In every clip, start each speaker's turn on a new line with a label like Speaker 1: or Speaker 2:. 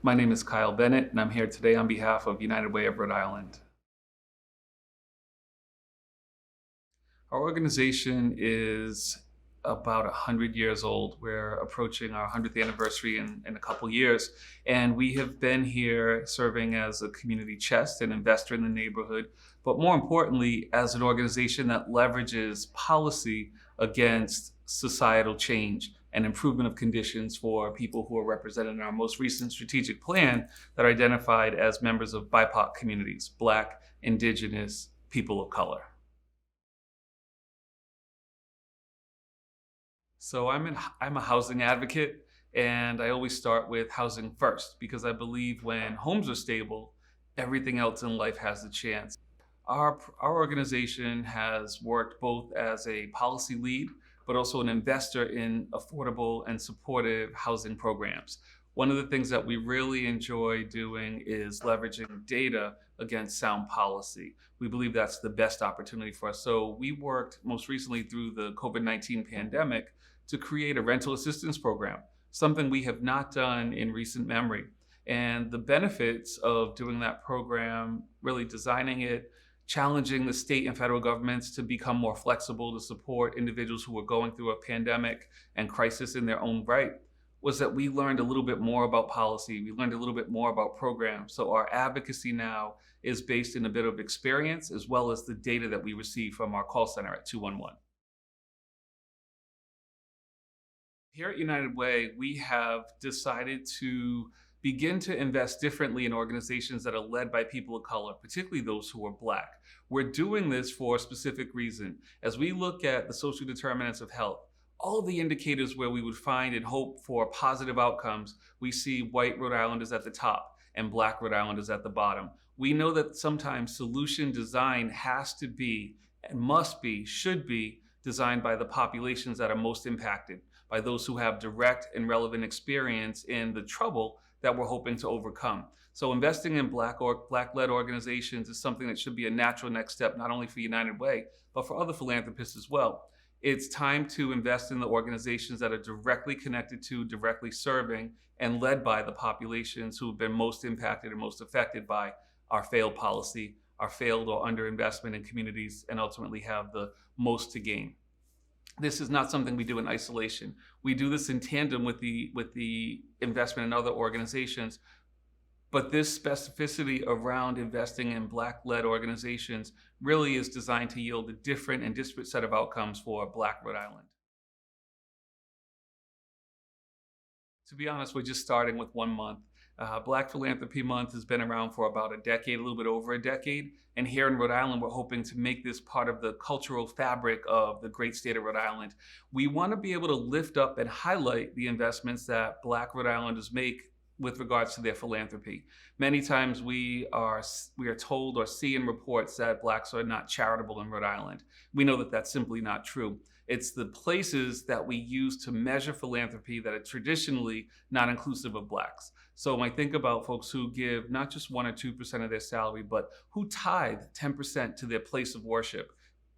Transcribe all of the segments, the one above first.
Speaker 1: My name is Kyle Bennett, and I'm here today on behalf of United Way of Rhode Island. Our organization is about 100 years old. We're approaching our 100th anniversary in a couple years, and we have been here serving as a community chest, an investor in the neighborhood, but more importantly, as an organization that leverages policy against societal change and improvement of conditions for people who are represented in our most recent strategic plan that are identified as members of BIPOC communities, Black, Indigenous, people of color. So I'm a housing advocate, and I always start with housing first because I believe when homes are stable, everything else in life has a chance. Our organization has worked both as a policy lead, but also an investor in affordable and supportive housing programs. One of the things that we really enjoy doing is leveraging data against sound policy. We believe that's the best opportunity for us. So we worked most recently through the COVID-19 pandemic to create a rental assistance program, something we have not done in recent memory. And the benefits of doing that program, really designing it, challenging the state and federal governments to become more flexible to support individuals who are going through a pandemic and crisis in their own right, was that we learned a little bit more about policy. We learned a little bit more about programs. So our advocacy now is based in a bit of experience as well as the data that we receive from our call center at 211. Here at United Way, we have decided to begin to invest differently in organizations that are led by people of color, particularly those who are Black. We're doing this for a specific reason. As we look at the social determinants of health, all of the indicators where we would find and hope for positive outcomes, we see white Rhode Islanders at the top and Black Rhode Islanders at the bottom. We know that sometimes solution design has to be and must be, should be designed by the populations that are most impacted, by those who have direct and relevant experience in the trouble that we're hoping to overcome. So investing in Black-led organizations is something that should be a natural next step, not only for United Way, but for other philanthropists as well. It's time to invest in the organizations that are directly connected to, directly serving, and led by the populations who have been most impacted and most affected by our failed policy, our failed or underinvestment in communities, and ultimately have the most to gain. This is not something we do in isolation. We do this in tandem with the investment in other organizations, but this specificity around investing in Black-led organizations really is designed to yield a different and disparate set of outcomes for Black Rhode Island. To be honest, we're just starting with 1 month. Black Philanthropy Month has been around for about a decade, a little bit over a decade. And here in Rhode Island, we're hoping to make this part of the cultural fabric of the great state of Rhode Island. We want to be able to lift up and highlight the investments that Black Rhode Islanders make with regards to their philanthropy. Many times we are told or see in reports that Blacks are not charitable in Rhode Island. We know that that's simply not true. It's the places that we use to measure philanthropy that are traditionally not inclusive of Blacks. So when I think about folks who give not just 1 or 2% of their salary, but who tithe 10% to their place of worship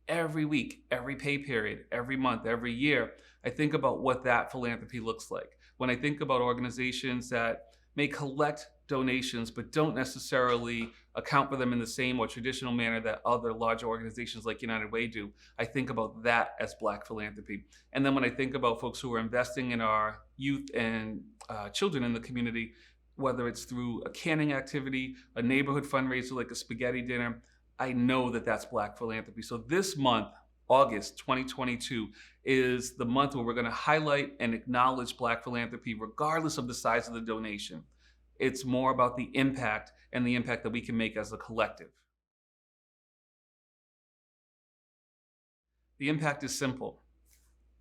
Speaker 1: every week, every pay period, every month, every year, I think about what that philanthropy looks like. When I think about organizations that may collect donations but don't necessarily account for them in the same or traditional manner that other larger organizations like United Way do, I think about that as Black philanthropy. And then when I think about folks who are investing in our youth and children in the community, whether it's through a canning activity, a neighborhood fundraiser like a spaghetti dinner, I know that that's Black philanthropy. So this month, August 2022, is the month where we're going to highlight and acknowledge Black philanthropy regardless of the size of the donation. It's more about the impact and the impact that we can make as a collective. The impact is simple.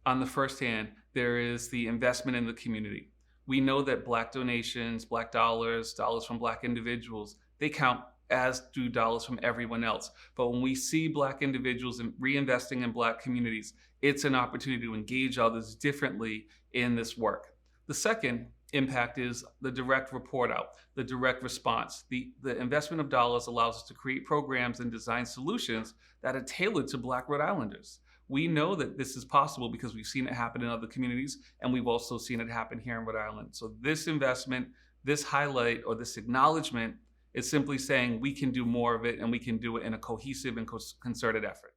Speaker 1: On the first hand, there is the investment in the community. We know that Black donations, Black dollars, dollars from Black individuals, they count, as do dollars from everyone else. But when we see Black individuals reinvesting in Black communities, it's an opportunity to engage others differently in this work. The second impact is the direct report out, the direct response. The investment of dollars allows us to create programs and design solutions that are tailored to Black Rhode Islanders. We know that this is possible because we've seen it happen in other communities, and we've also seen it happen here in Rhode Island. So this investment This highlight or this acknowledgement is simply saying we can do more of it and we can do it in a cohesive and concerted effort.